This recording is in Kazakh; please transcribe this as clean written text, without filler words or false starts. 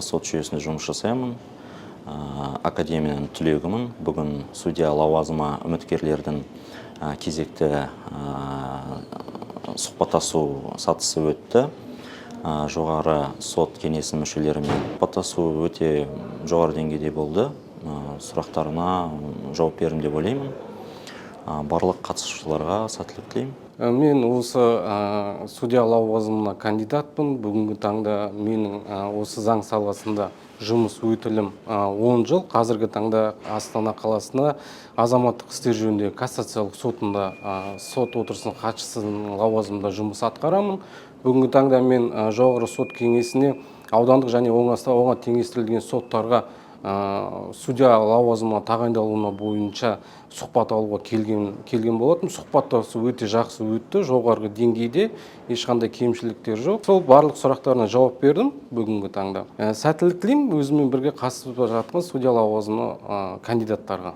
сот жүйесінде жұмыс жасаймын. Академияның түлегімін. Бүгін судья лауазымы үміткерлердің кезекті сұхбаттасу сатысы өтті. Жоғары сот кеңесі мүшелерімен сұхбаттасу өте жоғары деңгейде болды. Сұрақтарына жауап бердім деп ойлаймын. Барлық қатысушыларға сәттілік тілеймін. Мен осы судья лауазымына кандидатпын. Бүгінгі таңда менің осы заң саласында жұмыс өтілім 10 жыл. Қазіргі таңда Астана қаласында азаматтық істер жөніндегі кассациялық сотында сот отырысының хатшысының лауазымында жұмыс атқарамын. Бүгінгі таңда мен жоғары сот кеңесіне аудандық және оңа теңестірілген соттарға судья лауазымына тағайындалуына бойынша сұхбат алуға келген болатын. Сұхбаттасу өте жақсы өтті, жоғарғы деңгейде, ешқандай кемшіліктер жоқ. Сол барлық сұрақтарына жауап бердім бүгінгі таңда. Сәттілік тілеймін өзімен бірге қатысып жатқан судья лауазымы кандидаттарға.